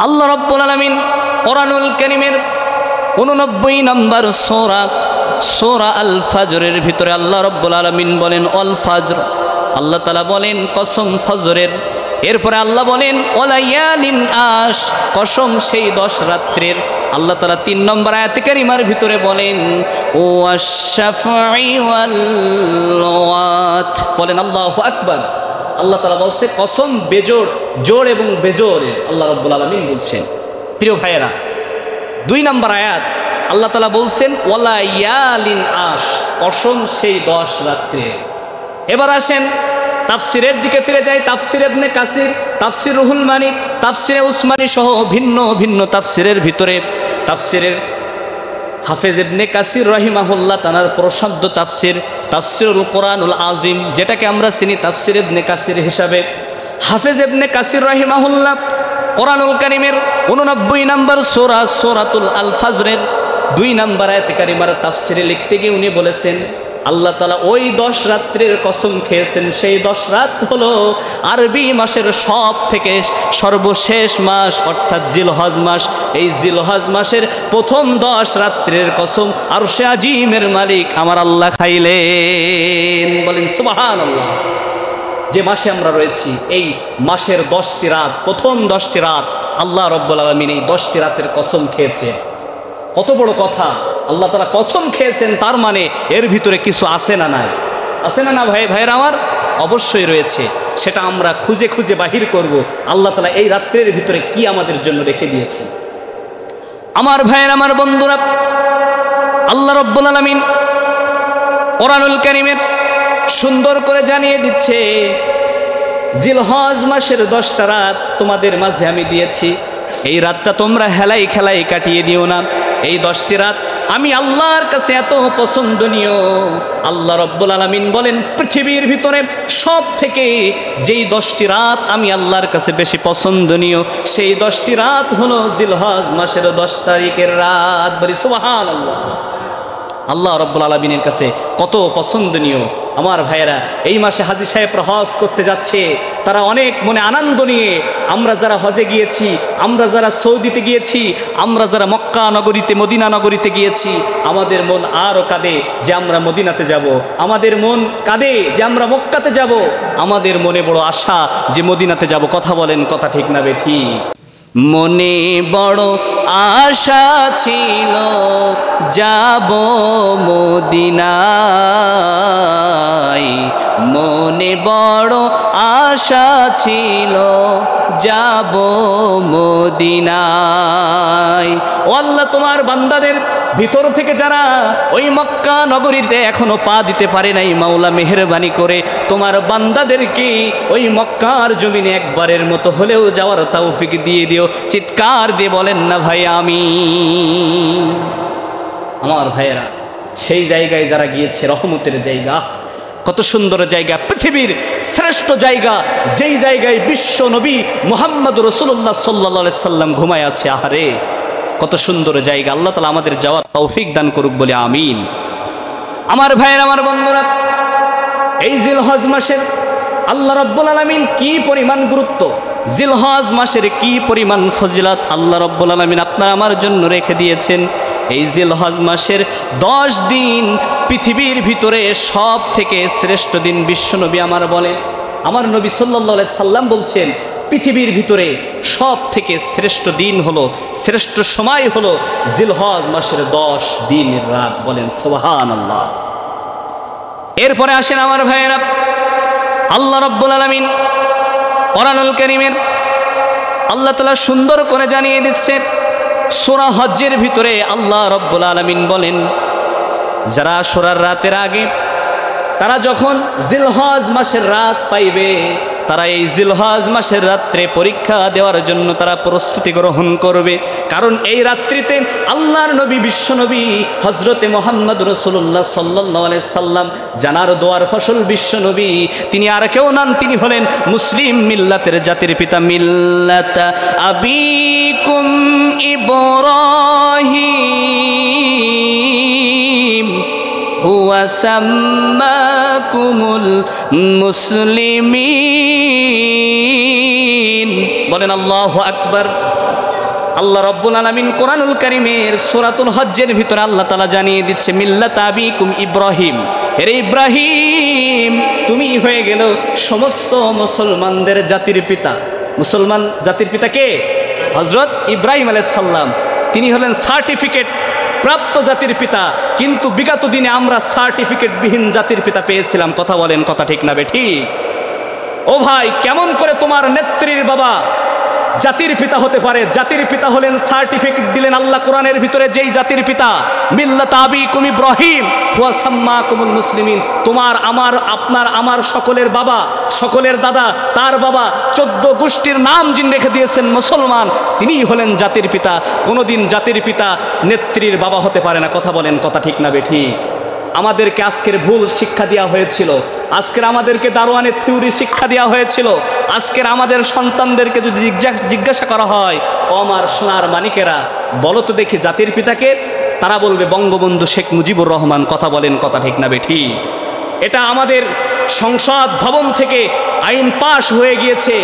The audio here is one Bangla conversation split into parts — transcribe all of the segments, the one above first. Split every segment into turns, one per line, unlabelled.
আল্লাহ রাব্বুল আলামিন কোরআনুল কারীমের 89 নম্বর সূরা আল ফাজরের ভিতরে আল্লাহ রাব্বুল আলামিন বলেন আল ফাজর, আল্লাহ তাআলা বলেন কসম ফজরের। এরপরে আল্লাহ বলেন ওয়ালায়ালিন আশ, কসম সেই 10 রাত্রির। আল্লাহ তাআলা 3 নম্বর আয়াতে কারিমার ভিতরে বলেন ওয়াশ-শাফঈ ওয়াল ওয়াত, বলেন আল্লাহু আকবার। আল্লাহ তাআলা বলছে কসম বেজোড়, জোড় এবং বেজোড়ের আল্লাহ রাব্বুল আলামিন বলছেন। প্রিয় ভাইয়েরা, 2 নম্বর আয়াত আল্লাহ তাআলা বলছেন ওয়ালায়ালিন আশ, কসম সেই 10 রাত্রে। এবার আসেন তাফসিরের দিকে ফিরে যাই। তাফসির ইবনে কাসির, তাফসির রুহুল মানি, তাফসিরে উসমানী সহ ভিন্ন ভিন্ন তাফসিরের ভিতরে তাফসিরের হাফেজ ইবনে কাসির রাহিমাহুল্লাহ তানার প্রসিদ্ধ তাফসির তাফসিরুল কোরআনুল আযীম, যেটাকে আমরা চিনি তাফসির ইবনে কাসির হিসাবে, হাফেজ ইবনে কাসির রাহিমাহুল্লাহ কোরআনুল কারীমের 89 নম্বর সূরাতুল আল ফাজরের 2 নম্বর আয়াতে কারিমার তাফসিরে লিখতে গিয়ে উনি বলেছেন আল্লাহ তাআলা ওই 10 রাত্রির কসম খেয়েছেন। সেই 10 রাত হলো আরবি মাসের সব থেকে সর্বশেষ মাস, অর্থাৎ জিলহজ মাস। এই জিলহজ মাসের প্রথম 10 রাত্রির কসম আরশে আজিমের মালিক আমার আল্লাহ খাইলেন। বলেন সুবহানাল্লাহ। যে মাসে আমরা রয়েছি এই মাসের 10টি রাত, প্রথম 10টি রাত আল্লাহ রাব্বুল আলামিন এই 10টি রাতের কসম খেয়েছেন। কত বড় কথা! আল্লাহ তাআলা কসম খেয়েছেন, তার মানে এর ভিতরে কিছু আছে না নাই? আছে না না ভাইয়েরা আমার? অবশ্যই রয়েছে। সেটা আমরা খুঁজে খুঁজে বাহির করব আল্লাহ তাআলা এই রাত্রের ভিতরে কি আমাদের জন্য রেখে দিয়েছে। আমার ভাইয়েরা, আমার বন্ধুরা, আল্লাহ রাব্বুল আলামিন কোরআনুল কারীমের সুন্দর করে জানিয়ে দিচ্ছে জিলহজ মাসের 10টা রাত তোমাদের মাঝে আমি দিয়েছি। এই রাতটা তোমরা হেলাই খেলাই কাটিয়ে দিও না। এই 10টি রাত আমি আল্লাহর কাছে এত পছন্দনীয়। আল্লাহ রাব্বুল আলামিন বলেন পৃথিবীর ভিতরে সব থেকে যেই 10টি রাত আমি আল্লাহর কাছে বেশি পছন্দনীয়, সেই 10টি রাত হলো জিলহজ মাসের 10 তারিখের রাত। বলি সুবহানাল্লাহ। আল্লাহ রাব্বুল আলামিনের কাছে কত পছন্দনীয়। আমার ভাইয়েরা, এই মাসে হাজী সাহেবরা হজ করতে যাচ্ছে, তারা অনেক মনে আনন্দ নিয়ে, আমরা যারা হজে গিয়েছি, আমরা যারা সৌদিতে গিয়েছি, আমরা যারা মক্কা নগরীতে মদিনা নগরীতে গিয়েছি, আমাদের মন আরও কাঁদে যে আমরা মদিনাতে যাব, আমাদের মন কাঁদে যে আমরা মক্কাতে যাব, আমাদের মনে বড় আশা যে মদিনাতে যাব। কথা বলেন, কথা ঠিক না বেঠিক? মনে বড় আশা ছিল যাব মদিনায়, মনে বড় আশা ছিল যাব মদিনায়। ও আল্লাহ, তোমার বান্দাদের ভিতর থেকে যারা ওই মক্কা নগরীতে এখনো পা দিতে পারে নাই, মাওলা মেহেরবানি করে তোমার বান্দাদেরকে ওই মক্কার জমিনে একবারের মতো হলেও যাওয়ার তৌফিক দিয়ে দিও। চিৎকার দিয়ে বলেন না ভাই আমিন। আমার ভাইয়েরা, সেই জায়গায় যারা গিয়েছে, রহমতের জায়গা, কত সুন্দর জায়গা, পৃথিবীর শ্রেষ্ঠ জায়গা, যেই জায়গায় বিশ্ব নবী মুহাম্মদ রাসূলুল্লাহ সাল্লাল্লাহু আলাইহি সাল্লাম ঘুমায় আছে। আহারে কত সুন্দর জায়গা! আল্লাহ তাআলা আমাদের যাওয়ার তৌফিক দান করুক, বলে আমিন। আমার ভাইয়েরা, আমার বন্ধুরা, এই জিলহজ মাসের আল্লাহ রাব্বুল আলামিন কি পরিমাণ গুরুত্ব, জিলহজ মাসের কি পরিমাণ ফজিলত আল্লাহ রাব্বুল আলামিন আপনার আমার জন্য রেখে দিয়েছেন। এই জিলহজ মাসের 10 দিন পৃথিবীর ভিতরে সব থেকে শ্রেষ্ঠ দিন বিশ্বনবী আমার বলেন, আমার নবী সাল্লাল্লাহু আলাইহি সাল্লাম বলছেন পৃথিবীর ভিতরে সব থেকে শ্রেষ্ঠ দিন হলো, শ্রেষ্ঠ সময় হলো জিলহজ মাসের 10 দিনের রাত। বলেন সুবহানাল্লাহ। এরপরে আসেন আমার ভাইয়েরা, আল্লাহ রাব্বুল আলামিন কোরআনুল কারীমের আল্লাহ তাআলা সুন্দর করে জানিয়ে দিচ্ছেন সূরা হজ্জের ভিতরে আল্লাহ রাব্বুল আলামিন বলেন যারা আশুরার রাতের আগে তারা যখন জিলহজ মাসের রাত পাইবে, তারা এই জিলহজ মাসের রাত্রে পরীক্ষা দেওয়ার জন্য তারা প্রস্তুতি গ্রহণ করবে। কারণ এই রাত্রিতে আল্লাহর নবী বিশ্বনবী হযরতে মুহাম্মদ রাসূলুল্লাহ সাল্লাল্লাহু আলাইহি সাল্লাম, জানার দোয়ার ফসল বিশ্বনবী, তিনি আর কেউ নন, তিনি হলেন মুসলিম মিল্লাতের জাতির পিতা, মিল্লাতা আবিকুম ইব্রাহিম হুয়া সাম্মাকুমুল মুসলিমিন। বলেন আল্লাহু আকবার। আল্লাহ রাব্বুল আলামিন কোরআনুল কারীমের সূরাতুল হজ্জের ভিতরে আল্লাহ তাআলা জানিয়ে দিচ্ছে মিল্লাত আবিকুম ইব্রাহিম, হে ইব্রাহিম তুমি হয়ে গেল সমস্ত মুসলমানদের জাতির পিতা। মুসলমান জাতির পিতা কে? হযরত ইব্রাহিম আলাইহিস সালাম। তিনি হলেন সার্টিফিকেট প্রাপ্ত জাতির পিতা, কিন্তু বিগত দিনে আমরা সার্টিফিকেট বিহীন জাতির পিতা পেয়েছিলাম। কথা বলেন, কথা ঠিক না বেঠিক? ও ভাই, কেমন করে তোমার নেত্রীর বাবা জাতির পিতা হতে পারে? জাতির পিতা হলেন, সার্টিফিকেট দিলেন আল্লাহ কোরআনের ভিতরে, যেই জাতির পিতা মিল্লাত আবিকুম ইব্রাহিম হুয়া সাম্মাকুমুল মুসলিমিন। তোমার আমার আপনার আমার সকলের বাবা, সকলের দাদা, তার বাবা 14 গোষ্ঠীর নাম যিনি রেখে দিয়েছেন মুসলমান, তিনিই হলেন জাতির পিতা। কোনোদিন জাতির পিতা নেত্রীর বাবা হতে পারে না। কথা বলেন, কথা ঠিক না বেঠিক? আমাদেরকে আজকের ভুল শিক্ষা দেওয়া হয়েছিল, আজকের আমাদেরকে দারোয়ানের থিওরি শিক্ষা দেওয়া হয়েছিল। আজকের আমাদের সন্তানদেরকে যদি জিজ্ঞাসা করা হয়, ও আমার সোনার মানিকেরা, বলো তো দেখি জাতির পিতাকে, তারা বলবে বঙ্গবন্ধু শেখ মুজিবুর রহমান। কথা বলেন, কথা ঠিক না বেঠিক? এটা আমাদের সংসদ ভবন থেকে আইন পাশ হয়ে গিয়েছে।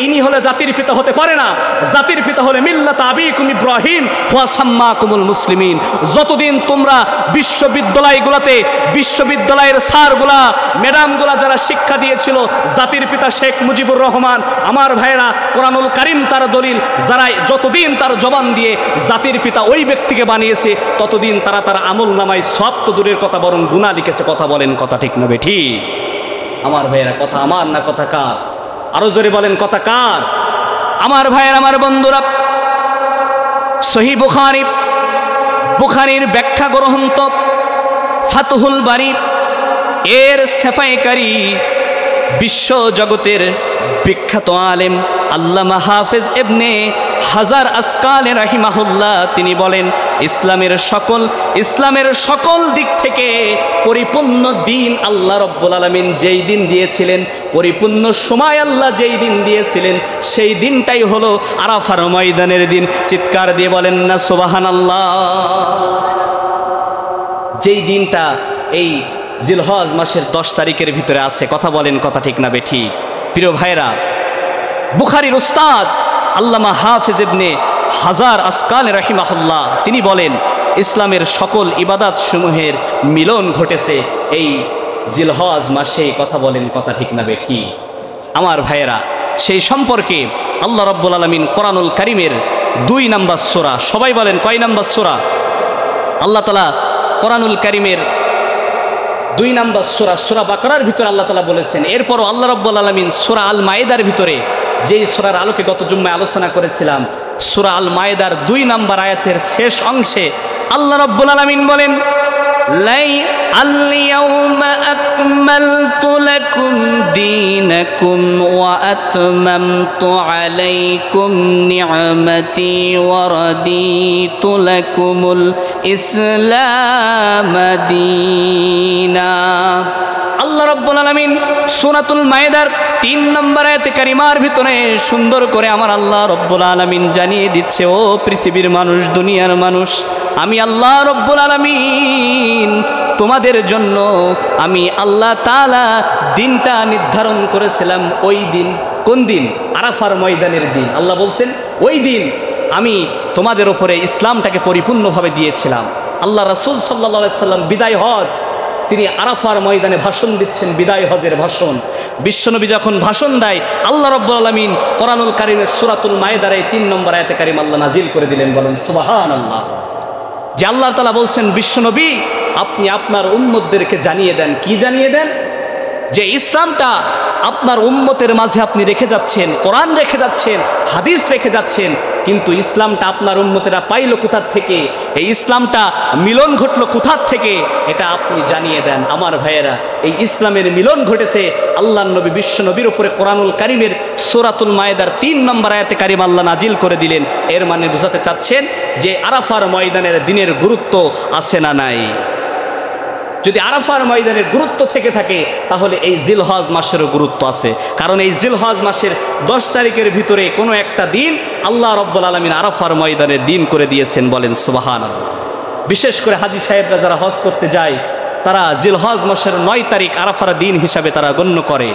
ইনি হলে জাতির পিতা হতে পারে না। জাতির পিতা হলে মিল্লাত আবিকুম ইব্রাহিম হুয়া সাম্মাকুমুল মুসলিমিন। যতদিন তোমরা বিশ্ববিদ্যালয়গুলোতে বিশ্ববিদ্যালয়ের স্যারগুলা ম্যাডামগুলা যারা শিক্ষা দিয়েছিল জাতির পিতা শেখ মুজিবুর রহমান, আমার ভাইরা কোরআনুল কারীম তার দলিল, যারা যতদিন তার জবান দিয়ে জাতির পিতা ওই ব্যক্তিকে বানিয়েছে, ততদিন তারা তার আমল নামায় সওয়াব তো দূরের কথা বরং গুনাহ লিখেছে। কথা বলেন, কথা ঠিক না বেঠিক? আমার ভাইয়েরা, কথা আমার না কথা কার? আরো জোরে বলেন, কথা কার? আমার ভাইয়ের, আমার বন্ধুরা, সহিহ বুখারীর ব্যাখ্যা গ্রন্থ ফাতহুল বারী এর সেফাইকারী বিশ্ব জগতের বিখ্যাত আলেম আল্লামা হাফেজ ইবনে হাজার আসকাল রাহিমাহুল্লাহ তিনি বলেন, ইসলামের সকল দিক থেকে পরিপূর্ণ দিন আল্লাহ রাব্বুল আলামিন যেই দিন দিয়েছিলেন, পরিপূর্ণ সময় আল্লাহ যেই দিন দিয়েছিলেন, সেই দিনটাই হলো আরাফার ময়দানের দিন। চিৎকার দিয়ে বলেন না সুবহানাল্লাহ? যেই দিনটা এই জিলহজ মাসের 10 তারিখের ভিতরে আছে। কথা বলেন, কথা ঠিক না বেঠিক? প্রিয় ভাইরা, বুখারীর উস্তাদ আল্লামা হাফেজ ইবনে হাজার আসকাল রাহিমাহুল্লাহ তিনি বলেন, ইসলামের সকল ইবাদত সমূহের মিলন ঘটেছে এই জিলহজ মাসে। কথা বলেন, কথা ঠিক না বেঠিক? আমার ভাইয়েরা, সেই সম্পর্কে আল্লাহ রাব্বুল আলামিন কোরআনুল কারীমের 2 নম্বর সূরা, সবাই বলেন কয় নম্বর সূরা? আল্লাহ তাআলা কোরআনুল কারীমের 2 নম্বর সূরা, সূরা বাকারার ভিতরে আল্লাহ তাআলা বলেছেন। এরপরও আল্লাহ রাব্বুল আলামিন সূরা আল মায়েদার ভিতরে, যেই সূরার আলোকে গত জুম্মায় আলোচনা করেছিলাম, সূরা আল মায়েদার 2 নম্বর আয়াতের শেষ অংশে আল্লাহ রাব্বুল আলামিন বলেন, আল-ইয়াউমা আকমালতু লাকুম দীনাকুম ওয়া আতমামতু আলাইকুম নি'মাতি ওয়া রাদিতু লাকুমুল ইসলাম দীনা। আল্লাহ রাব্বুল আলামিন সূরাতুল মায়েদার 3 নম্বর আয়াতে কারিমার ভিতরে সুন্দর করে আমার আল্লাহ রাব্বুল আলামিন জানিয়ে দিচ্ছে, ও পৃথিবীর মানুষ, দুনিয়ার মানুষ, আমি আল্লাহ রাব্বুল আলামিন তোমাদের জন্য আমি আল্লাহ তাআলা দিনটা নির্ধারণ করেছিলাম। ওই দিন কোন দিন? আরাফার ময়দানের দিন। আল্লাহ বলছেন, ওই দিন আমি তোমাদের উপরে ইসলামটাকে পরিপূর্ণভাবে দিয়েছিলাম। আল্লাহ রাসূল সাল্লাল্লাহু আলাইহি সাল্লাম বিদায় হজ, তিনি আরাফার ময়দানে ভাষণ দিচ্ছেন, বিদায় হজের ভাষণ। বিশ্বনবী যখন ভাষণ দেয়, আল্লাহ রাব্বুল আলামিন কোরআনুল কারীমের সূরাতুল মায়েদার 3 নম্বর আয়াতে কারীম আল্লাহ নাজিল করে দিলেন। বলেন সুবহানাল্লাহ। যে আল্লাহ তাআলা বলছেন, বিশ্বনবী আপনি আপনার উম্মতদেরকে জানিয়ে দেন। কি জানিয়ে দেন? যে ইসলামটা আপনার উম্মতের মাঝে আপনি রেখে যাচ্ছেন, কোরআন রেখে যাচ্ছেন, হাদিস রেখে যাচ্ছেন, কিন্তু ইসলামটা আপনার উম্মতেরা পাইল কোথার থেকে, এই ইসলামটা মিলন ঘটলো কোথার থেকে, এটা আপনি জানিয়ে দেন। আমার ভাইয়েরা, এই ইসলামের মিলন ঘটেছে আল্লাহর নবী বিশ্ব নবীর উপরে কোরআনুল কারীমের সূরাতুল মায়েদার 3 নম্বর আয়াতে কারীম আল্লাহ নাজিল করে দিলেন। এর মানে বোঝাতে চাচ্ছেন যে আরাফার ময়দানের দিনের গুরুত্ব আছে না নাই? যদি আরাফার ময়দানের গুরুত্ব থেকে থাকে, তাহলে এই জিলহজ মাসেরও গুরুত্ব আছে। কারণ এই জিলহজ মাসের 10 তারিখের ভিতরে কোনো একটা দিন আল্লাহ রাব্বুল আলামিন আরাফার ময়দানের দিন করে দিয়েছেন। বলেন সুবহানাল্লাহ। বিশেষ করে হাজী সাহেবরা যারা হজ করতে যায়, তারা জিলহজ মাসের 9 তারিখ আরাফার দিন হিসাবে তারা গণ্য করে।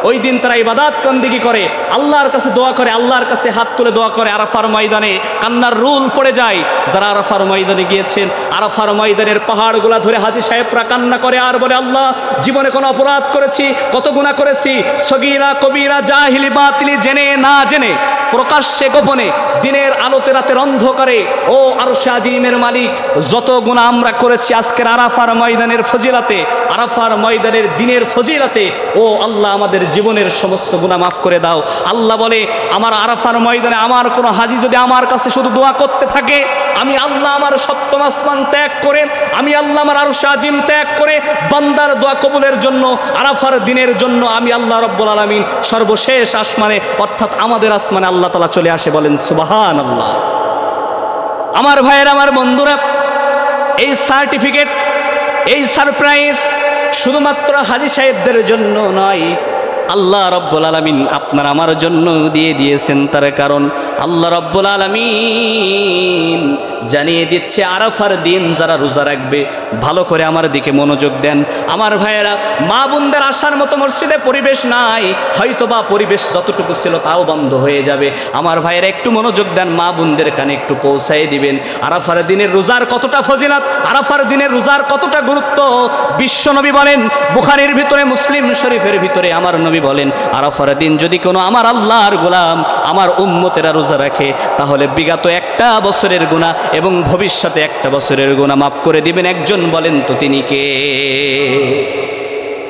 ও ওই দিন তারা ইবাদত বন্দেগী করে, আল্লাহর কাছে দোয়া করে, আল্লাহর কাছে হাত তুলে দোয়া করে। আরাফার ময়দানে কান্নার রুল পড়ে যায়। যারা আরাফার ময়দানে গিয়েছেন, আরাফার ময়দানের পাহাড়গুলা ধরে হাজী সাহেবরা কান্না করে আর বলে, আল্লাহ জীবনে কোনো অপরাধ করেছি, কত গুনাহ করেছি, সগীরা কবিরা জাহিলি বাতিলি, জেনে না জেনে, প্রকাশ্যে গোপনে, দিনের আলোতে রাতের অন্ধকারে, ও আরশে আজিমের মালিক যত গুনাহ আমরা করেছি আজকের আরাফার ময়দানের ফজিলাতে, আরাফার ময়দানের দিনের ফজিলাতে, ও আল্লাহ আমাদের জীবনের সমস্ত গুনাহ মাফ করে দাও। আল্লাহ বলে, আমার আরাফার ময়দানে আমার কোনো হাজী যদি আমার কাছে শুধু দোয়া করতে থাকে, আমি আল্লাহ আমার সপ্তম আসমান ত্যাগ করে, আমি আল্লাহ আমার আরশে আজিম ত্যাগ করে বান্দার দোয়া কবুলের জন্য, আরাফার দিনের জন্য আমি আল্লাহ রব্বুল আলামিন সর্বশেষ আসমানে অর্থাৎ আমাদের আসমানে আল্লাহ তাআলা চলে আসে। বলেন সুবহানাল্লাহ। আমার ভাইয়ের, আমার বন্ধুরা, এই সার্টিফিকেট, এই সারপ্রাইজ শুধুমাত্র হাজী সাহেবদের জন্য নয়, আল্লাহ রব্বুল আলামিন আপনার আমার জন্য দিয়ে দিয়েছেন। তার কারণ আল্লাহ রব্বুল আলামিন জানিয়ে দিচ্ছে আরাফার দিন যারা রোজা রাখবে, ভালো করে আমার দিকে মনোযোগ দেন আমার ভাইয়েরা। মা বোনদের আসার মতো মসজিদে পরিবেশ নাই, হয়তোবা পরিবেশ যতটুকু ছিল তাও বন্ধ হয়ে যাবে। আমার ভাইয়েরা একটু মনোযোগ দেন, মা বোনদের কানে একটু পৌঁছায় দিবেন আরাফার দিনের রোজার কতটা ফজিলত, আরাফার দিনের রোজার কতটা গুরুত্ব। বিশ্ব নবী বলেন, বুখারীর ভিতরে, মুসলিম শরীফের ভিতরে আমার নবী বলেন, আরাফার দিন যদি কোনো আমার আল্লাহর গোলাম, আমার উম্মতেরা রোজা রাখে, তাহলে বিগত একটা বছরের গুনাহ এবং ভবিষ্যতে একটা বছরের গুনাহ মাফ করে দিবেন। একজন বলেন তো তিনি কে?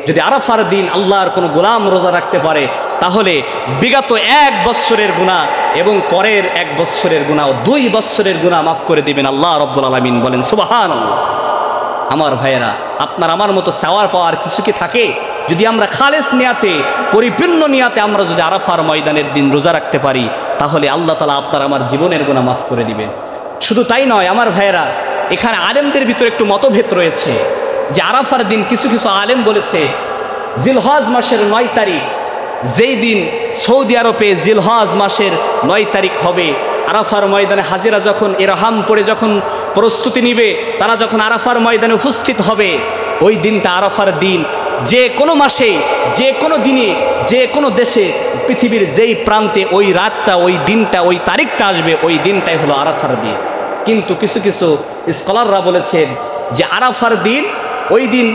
যদি আরাফার দিন আল্লাহর কোনো গোলাম রোজা রাখতে পারে, তাহলে বিগত এক বছরের গুনাহ এবং পরের এক বছরের গুনাহ, 2 বছরের গুনাহ মাফ করে দিবেন আল্লাহ রব্বুল আলামিন। বলেন সুবহানাল্লাহ। আমার ভাইয়েরা, আপনার আমার মতো চাওয়ার পাওয়ার কিছু কি থাকে? যদি আমরা খালেস নিয়াতে, পরিপূর্ণ নিয়াতে আমরা যদি আরাফার ময়দানের দিন রোজা রাখতে পারি, তাহলে আল্লাহ তাআলা আপনার আমার জীবনের গুনাহ মাফ করে দিবেন। শুধু তাই নয় আমার ভাইয়েরা, এখানে আলেমদের ভিতরে একটু মতভেদ রয়েছে যে আরাফার দিন কিছু কিছু আলেম বলেছে জিলহজ মাসের 9 তারিখ, যেই দিন সৌদি আরবে জিলহজ মাসের 9 তারিখ হবে, আরাফার ময়দানে হাজিরা যখন ইরহাম পড়ে যখন প্রস্তুতি নিবে, তারা যখন আরাফার ময়দানে উপস্থিত হবে, ওই দিনটা আরাফার দিন। যে কোনো মাসে, যে কোনো দিনে, যে কোনো দেশে, পৃথিবীর যেই প্রান্তে ওই রাতটা, ওই দিনটা, ওই তারিখটা আসবে, ওই দিনটাই হলো আরাফার দিন। কিন্তু কিছু কিছু স্কলাররা বলেছেন যে আরাফার দিন ওই দিন,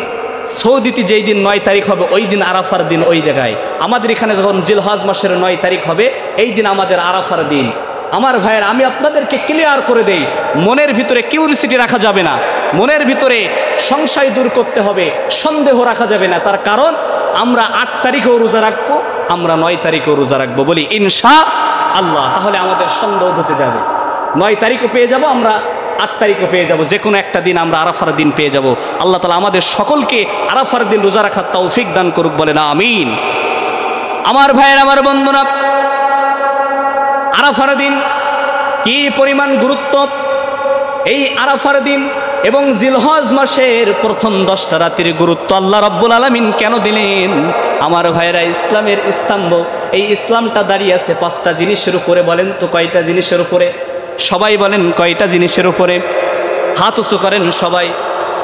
সৌদিতে যেই দিন 9 তারিখ হবে ওই দিন আরাফার দিন ওই জায়গায়। আমাদের এখানে যখন জিলহজ মাসের 9 তারিখ হবে, এই দিন আমাদের আরাফার দিন। আমার ভাইয়ের, আমি আপনাদেরকে ক্লিয়ার করে দেই, মনের ভিতরে কিউরিসিটি রাখা যাবে না, মনের ভিতরে সংশয় দূর করতে হবে, সন্দেহ রাখা যাবে না। তার কারণ আমরা 8 তারিখেও রোজা রাখবো, আমরা 9 তারিখেও রোজা রাখবো, বলি ইনশাআল্লাহ। তাহলে আমাদের সন্দেহ বুঝে যাবে, 9 তারিখও পেয়ে যাব, আমরা 8 তারিখও পেয়ে যাব, যে কোনো একটা দিন আমরা আরাফার দিন পেয়ে যাব। আল্লাহ তাআলা আমাদের সকলকে আরাফার দিন রোজা রাখার তৌফিক দান করুক, বলেন আমিন। আমার ভাইয়ের, আমার বন্ধুরা, আরাফার দিন কি পরিমাণ গুরুত্ব! এই আরাফার দিন এবং জিলহজ মাসের প্রথম 10টা রাতের গুরুত্ব আল্লাহ রাব্বুল আলামিন কেন দিলেন? আমার ভাইরা, ইসলামের স্তম্ভ, এই ইসলামটা দাঁড়িয়ে আছে 5টা জিনিসের উপরে। বলেন তো কয়টা জিনিসের উপরে? সবাই বলেন কয়টা জিনিসের উপরে? হাত উঁচু করেন সবাই।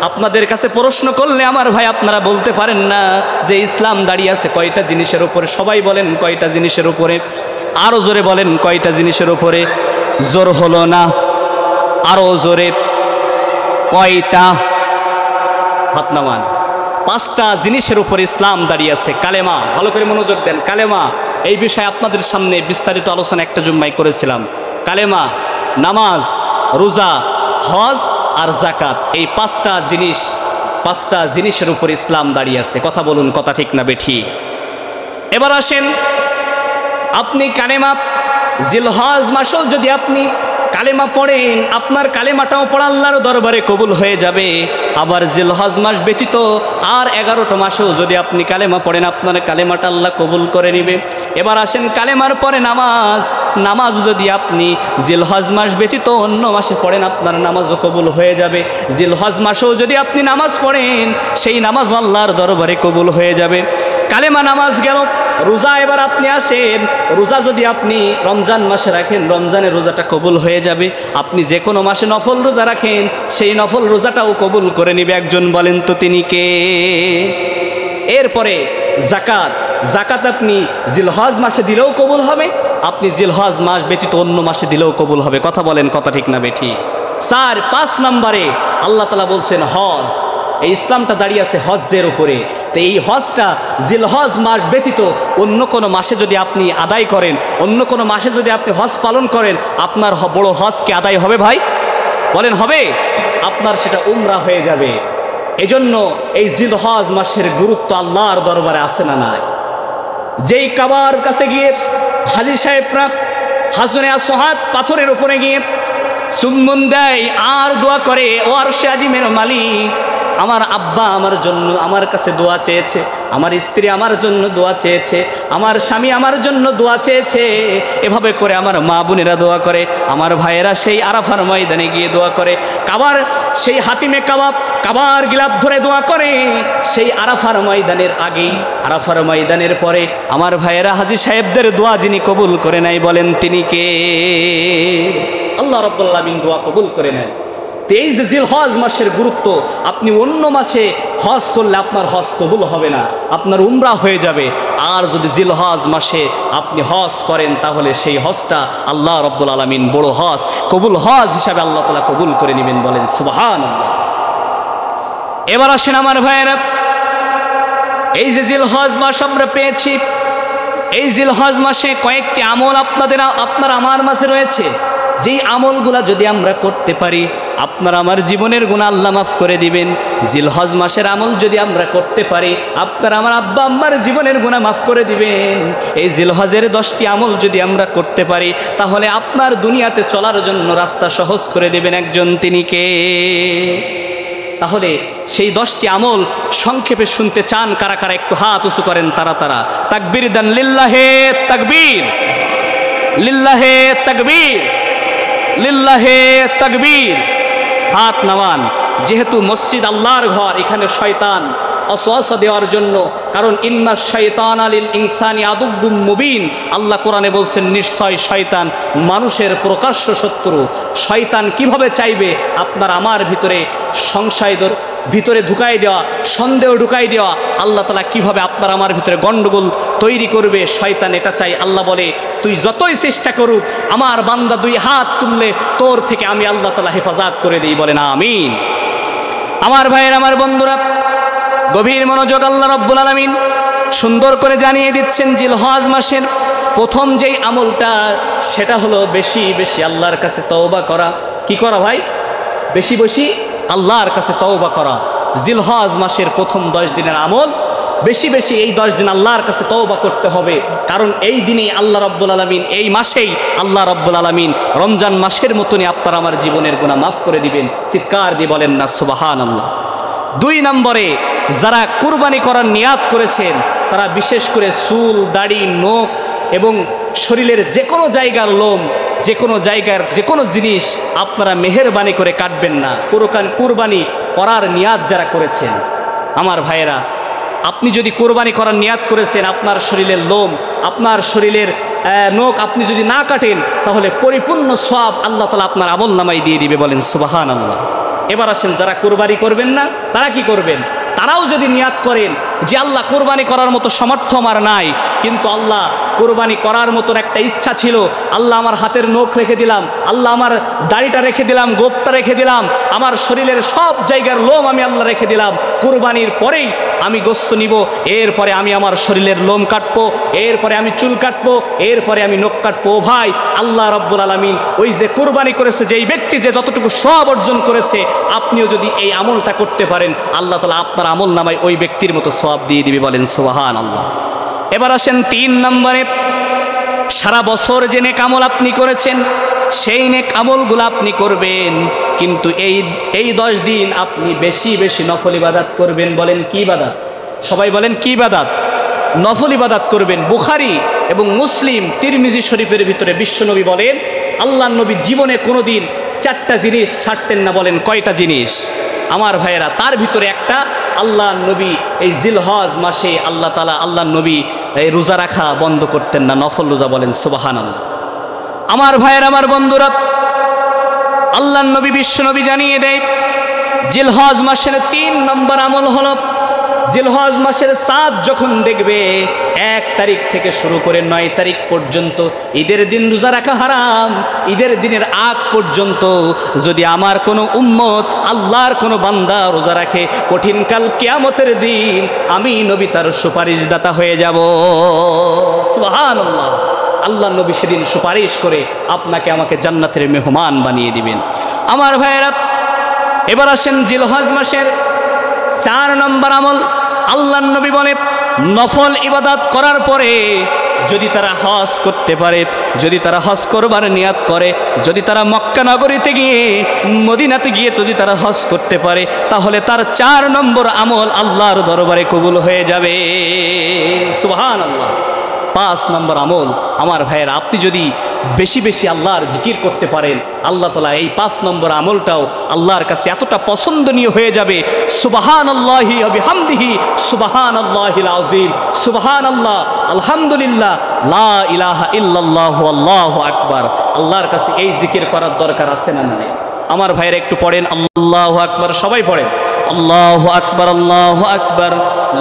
আপনাদের কাছে প্রশ্ন করলে আমার ভাই আপনারা বলতে পারেন না যে ইসলাম দাঁড়িয়ে আছে কয়টা জিনিসের উপরে? সবাই বলেন কয়টা জিনিসের উপরে? আরো জোরে বলেন কয়টা জিনিসের উপরে? জোর হলো না, আরো জোরে। কয়টা? হাত নামান। 5টা জিনিসের উপর ইসলাম দাঁড়িয়ে আছে। কালেমা, ভালো করে মনোযোগ দেন। কালেমা, এই বিষয়ে আপনাদের সামনে বিস্তারিত আলোচনা একটা জুম্মায় করেছিলাম। কালেমা, নামাজ, রোজা, হজ আর যাকাত, এই 5টা জিনিসের উপর ইসলাম দাঁড়িয়ে আছে। কথা বলুন, কথা ঠিক না বেঠিক? এবার আসেন, আপনি কালেমা, জিলহজ মাসেও যদি আপনি কালেমা পড়েন, আপনার কালেমাটাও পড়া আল্লাহর দরবারে কবুল হয়ে যাবে। আবার জিলহজ মাস ব্যতীত আর 11টা মাসেও যদি আপনি কালেমা পড়েন, আপনার কালেমাটা আল্লাহ কবুল করে নেবে। এবার আসেন, কালেমার পরে নামাজ, নামাজ যদি আপনি জিলহজ মাস ব্যতীত অন্য মাসে পড়েন, আপনার নামাজও কবুল হয়ে যাবে। জিলহজ মাসেও যদি আপনি নামাজ পড়েন, সেই নামাজ আল্লাহর দরবারে কবুল হয়ে যাবে। কালেমা, নামাজ গেল। রোজা, এবার আপনি আসেন, রোজা যদি আপনি রমজান মাসে রাখেন, রমজানের রোজাটা কবুল হয়ে যাবে। আপনি যে কোনো মাসে নফল রোজা রাখেন, সেই নফল রোজাটাও কবুল করে নেবে। একজন বলেন তো তিনি কে? এরপরে যাকাত, জাকাত আপনি জিলহজ মাসে দিলেও কবুল হবে, আপনি জিলহজ মাস ব্যতীত অন্য মাসে দিলেও কবুল হবে। কথা বলেন, কথা ঠিক না বেঠিক? 4-5 নম্বরে আল্লাহ তাআলা বলছেন হজ। এই ইসলামটা দাঁড়িয়ে আছে হজ্জের উপরে। তো এই হজটা জিলহজ মাস ব্যতীত অন্য কোনো মাসে যদি আপনি আদায় করেন, অন্য কোনো মাসে যদি আপনি হজ পালন করেন, আপনার বড় হজ কি আদায় হবে ভাই? বলেন হবে? আপনার সেটা উমরা হয়ে যাবে। এজন্য এই জিলহজ মাসের গুরুত্ব আল্লাহর দরবারে আছে না নাই? যেই কাবার কাছে গিয়ে হাজী সাহেবরা হাজরে আসওয়াদ পাথরের উপরে গিয়ে চুম্বন দেয় আর দোয়া করে, ও আরশে আজিমের মালিক, আমার আব্বা আমার জন্য আমার কাছে দোয়া চেয়েছে, আমার স্ত্রী আমার জন্য দোয়া চেয়েছে, আমার স্বামী আমার জন্য দোয়া চেয়েছে। এভাবে করে আমার মা বোনেরা দোয়া করে, আমার ভাইয়েরা সেই আরাফার ময়দানে গিয়ে দোয়া করে, কাবার সেই হাতিমে কাবার গিলাফ ধরে দোয়া করে। সেই আরাফার ময়দানের আগেই, আরাফার ময়দানের পরে আমার ভাইয়েরা হাজী সাহেবদের দোয়া যিনি কবুল করে নেয়, বলেন তিনি কে? আল্লাহ রাব্বুল আলামিন দোয়া কবুল করে নেন। এই যে জিলহজ মাসের গুরুত্ব, আপনি অন্য মাসে হজ করলে আপনার হজ কবুল হবে না, আপনার উমরা হয়ে যাবে। আর যদি জিলহজ মাসে আপনি হজ করেন, তাহলে সেই হজটা আল্লাহ রাব্বুল আলামিন বড় হজ, কবুল হজ হিসাবে আল্লাহ তাআলা কবুল করে নেবেন। বলেন সুবহানাল্লাহ। এবার আসেন আমার ভাইয়েরা, এই যে জিলহজ মাস আমরা পেয়েছি, এই জিলহজ মাসে কয়েকটি আমল আপনার আমার মাঝে রয়েছে। যেই আমলগুলা যদি আমরা করতে পারি, আপনার আমার জীবনের গুনাহ আল্লাহ মাফ করে দিবেন। জিলহজ মাসের আমল যদি আমরা করতে পারি, আপনার আমার আব্বা আম্মার জীবনের গুনাহ মাফ করে দিবেন। এই জিলহজের 10টি আমল যদি আমরা করতে পারি, তাহলে আপনার দুনিয়াতে চলার জন্য রাস্তা সহজ করে দিবেন একজন, তিনি কে? তাহলে সেই 10টি আমল সংক্ষেপে শুনতে চান কারা কারা? একটু হাত উঁচু করেন তারা। তাকবীর দেন, লিল্লাহে তাকবীর, লিল্লাহে তাকবীর, লিল্লাহে তাকবীর। হাত নামান। যেহেতু মসজিদ আল্লাহর ঘর, এখানে শয়তান ওয়াসওয়াসা দেওয়ার জন্য, কারণ ইন্না শাইতানা লিল ইনসানি আদুব্বুম মুবিন, আল্লাহ কোরআনে বলছেন নিশ্চয় শয়তান মানুষের প্রকাশ্য শত্রু। শয়তান কিভাবে চাইবে আপনার আমার ভিতরে সংশয়ের ভিতরে ঢুকাই দেওয়া, সন্দেহ ঢুকাই দেওয়া, আল্লাহ তাআলা কিভাবে আপনার আমার ভিতরে গন্ডগোল তৈরি করবে, শয়তান এটা চাই। আল্লাহ বলে তুই যতই চেষ্টা করুক, আমার বান্দা 2 হাত তুললে তোর থেকে আমি আল্লাহ তাআলা হেফাজত করে দিই। বলেন আমিন। আমার ভাইয়ের, আমার বন্ধুরা, গভীর মনোযোগ। আল্লাহ রাব্বুল আলামিন সুন্দর করে জানিয়ে দিচ্ছেন জিলহজ মাসের প্রথম যেই আমলটা, সেটা হলো বেশি বেশি আল্লাহর কাছে তওবা করা। কি করা ভাই? বেশি বেশি আল্লাহর কাছে তওবা করা। জিলহজ মাসের প্রথম 10 দিনের আমল, বেশি বেশি এই 10 দিন আল্লাহর কাছে তওবা করতে হবে। কারণ এই দিনেই আল্লাহ রাব্বুল আলামিন, এই মাসেই আল্লাহ রাব্বুল আলামিন রমজান মাসের মতনই আপনার আমার জীবনের গুনাহ মাফ করে দিবেন। চিৎকার দিয়ে বলেন না সুবহানাল্লাহ। 2 নম্বরে, যারা কুরবানি করার নিয়াত করেছেন, তারা বিশেষ করে চুল, দাড়ি, নখ এবং শরীরের যে কোনো জায়গার লোম, যে কোনো জায়গার যে কোনো জিনিস আপনারা মেহেরবানি করে কাটবেন না। কুরবানি করার নিয়াত যারা করেছেন, আমার ভাইয়েরা, আপনি যদি কোরবানি করার নিয়াত করেছেন, আপনার শরীরের লোম, আপনার শরীরের নখ আপনি যদি না কাটেন, তাহলে পরিপূর্ণ সওয়াব আল্লাহ তাআলা আপনার আমলনামায় দিয়ে দিবে। বলেন সুবহানাল্লাহ। এবার আসেন, যারা কোরবানি করবেন না, তারা কি করবেন? তারাও যদি নিয়াত করেন যে আল্লাহ, কোরবানি করার মতো সামর্থ্য আমার নাই, কিন্তু আল্লাহ কোরবানি করার মতন একটা ইচ্ছা ছিল, আল্লাহ আমার হাতের নখ রেখে দিলাম, আল্লাহ আমার দাড়িটা রেখে দিলাম, গোপটা রেখে দিলাম, আমার শরীরের সব জায়গার লোম আমি আল্লাহ রেখে দিলাম, কোরবানির পরেই আমি গোশত নিব, এরপরে আমি আমার শরীরের লোম কাটবো, এরপরে আমি চুল কাটবো, এরপরে আমি নখ কাটবো। ভাই, আল্লাহ রাব্বুল আলামিন ওই যে কোরবানি করেছে যেই ব্যক্তি, যে যতটুকু সওয়াব অর্জন করেছে, আপনিও যদি এই আমলটা করতে পারেন, আল্লাহ তাআলা আপনার আমল নামায় ওই ব্যক্তির মতো সওয়াব দিয়ে দিবে। বলেন সুবহানাল্লাহ। এবার আসেন 3 নম্বরে, সারা বছর যে নেক আমল আপনি করেছেন, সেই নেক আমলগুলো আপনি করবেন, কিন্তু এই 10 দিন আপনি বেশি বেশি নফল ইবাদত করবেন। বলেন কি ইবাদত? সবাই বলেন কি ইবাদত? নফল ইবাদত করবেন। বুখারী এবং মুসলিম, তিরমিজি শরীফের ভিতরে বিশ্বনবী বলেন, আল্লাহর নবী জীবনে কোনোদিন 4টা জিনিস ছাড়তেন না। বলেন কয়টা জিনিস? আমার ভাইয়েরা, তার ভিতরে একটা, আল্লাহ নবী এই জিলহজ মাসে আল্লাহ নবী এই রোজা রাখা বন্ধ করতেন না, নফল রোজা। বলেন সুবহানাল্লাহ। আমার ভাইয়ের, আমার বন্ধুরা, আল্লাহ নবী বিশ্বনবী জানিয়ে দেয়, জিলহজ মাসের 3 নম্বর আমল হলো, জিলহজ মাসের চাঁদ যখন দেখবে, 1 তারিখ থেকে শুরু করে 9 তারিখ পর্যন্ত ঈদের দিন রোজা রাখা হারাম। ঈদের দিনের আগ পর্যন্ত যদি আমার কোনো উম্মত, আল্লাহর কোনো বান্দা রোজা রাখে, কঠিনকাল কিয়ামতের দিন আমি নবী তার সুপারিশদাতা হয়ে যাব। সুবহানাল্লাহ। আল্লাহ নবী সেদিন সুপারিশ করে আপনাকে আমাকে জান্নাতের মেহমান বানিয়ে দিবেন। আমার ভাইয়েরা, এবার আসেন জিলহজ মাসের 4 নম্বর আমল। আল্লাহ নবী বলে নফল ইবাদত করার পরে যদি তারা হজ করতে পারে, যদি তারা হজ করবার নিয়াত করে, যদি তারা মক্কা নগরীতে গিয়ে, মদিনাতে গিয়ে যদি তারা হজ করতে পারে, তাহলে তার 4 নম্বর আমল আল্লাহর দরবারে কবুল হয়ে যাবে। সুবহানাল্লাহ। 5 নম্বর আমল, আমার ভাইয়েরা, আপনি যদি বেশি বেশি আল্লাহর জিকির করতে পারেন, আল্লাহ তাআলা এই 5 নম্বর আমলটাও আল্লাহর কাছে এতটা পছন্দনীয় হয়ে যাবে। সুবহানাল্লাহি ওয়া বিহামদিহি সুবহানাল্লাহিল আযীম, সুবহানাল্লাহ, আলহামদুলিল্লাহ, লা ইলাহা ইল্লাল্লাহু আল্লাহু আকবার। আল্লাহর কাছে এই জিকির করার দরকার আছে না নাই? আমার ভাইয়েরা একটু পড়েন আল্লাহু আকবার, সবাই পড়েন আল্লাহু আকবার, আল্লাহু আকবার,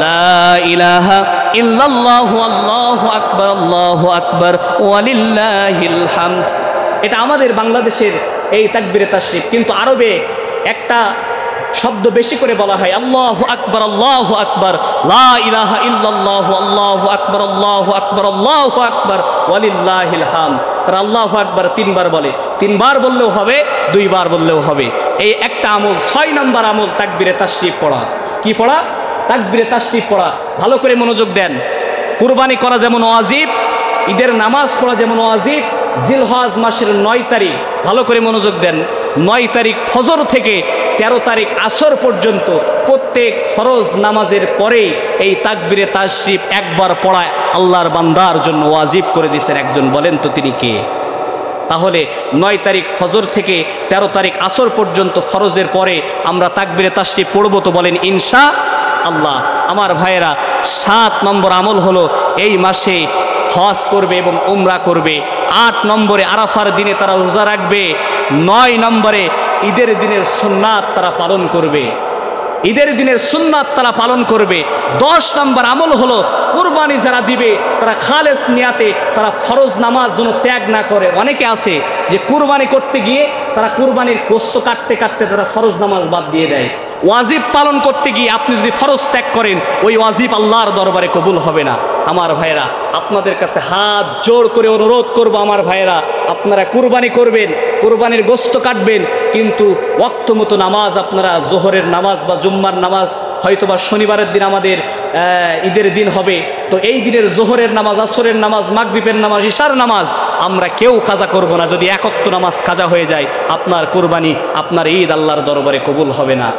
লা ইলাহা ইল্লাল্লাহু আল্লাহু আকবার, আল্লাহু আকবার, ওয়ালিল্লাহিল হামদ। এটা আমাদের বাংলাদেশের এই তাকবীরে তাশরিফ, কিন্তু আরবে একটা শব্দ বেশি করে বলা হয় আল্লাহু আকবার, আল্লাহু আকবার, লা ইলাহা ইল্লাল্লাহু আল্লাহু আকবার, আল্লাহু আকবার, আল্লাহু আকবার, ওয়ালিল্লাহিল হামদ। তারা আল্লাহু আকবার 3 বার বলে, 3 বার বললেও হবে, 2 বার বললেও হবে। এই একটা আমল, 6 নম্বর আমল তাকবীরে তাশরিফ পড়া। কি পড়া? তাকবীরে তাশরিফ পড়া। ভালো করে মনোযোগ দেন। কুরবানি করা যেমন ওয়াজিব, ঈদের নামাজ পড়া যেমন ওয়াজিব, জিলহজ মাসের 9 তারিখ, ভালো করে মনোযোগ দেন, 9 তারিখ ফজর থেকে 13 তারিখ আসর পর্যন্ত প্রত্যেক ফরজ নামাজের পরে এই তাকবীরে তাশরিফ একবার পড়ায় আল্লাহর বান্দার জন্য ওয়াজিব করে দিয়েছেন একজন। বলেন তো তিনি কে? তাহলে 9 তারিখ ফজর থেকে 13 তারিখ আসর পর্যন্ত ফরজের পরে আমরা তাকবীরে তাশরিফ পড়ব তো বলেন ইনশাআল্লাহ। আমার ভাইয়েরা, 7 নম্বর আমল হলো এই মাসে হজ করবে এবং উমরা করবে। 8 নম্বরে আরাফার দিনে তারা রোজা রাখবে। 9 নম্বরে ঈদের দিনের সুন্নাত তারা পালন করবে। ঈদের দিনের সুন্নাত তারা পালন করবে। 10 নম্বর আমল হলো কুরবানি যারা দিবে তারা খালেস নিয়াতে তারা ফরজ নামাজ যেন ত্যাগ না করে। অনেকে আছে যে কুরবানি করতে গিয়ে তারা কুরবানির গোশত কাটতে কাটতে তারা ফরজ নামাজ বাদ দিয়ে দেয়। ওয়াজিব পালন করতে গিয়ে আপনি যদি ফরজ ত্যাগ করেন, ওই ওয়াজিব আল্লাহর দরবারে কবুল হবে না। আমার ভাইয়েরা, আপনাদের কাছে হাত জোর করে অনুরোধ করব, আমার ভাইয়েরা, আপনারা কুরবানি করবেন, কুরবানির গোশত কাটবেন, কিন্তু ওয়াক্ত মতো নামাজ, আপনারা জোহরের নামাজ বা জুম্মার নামাজ, হয়তোবা শনিবারের দিন আমাদের ঈদের দিন হবে, তো এই দিনের জোহরের নামাজ, আসরের নামাজ, মাগরিবের নামাজ, ইশার নামাজ আমরা কেউ কাজা করব না। যদি 1 ওয়াক্ত নামাজ কাজা হয়ে যায়, আপনার কুরবানি, আপনার ঈদ আল্লাহর দরবারে কবুল হবে না।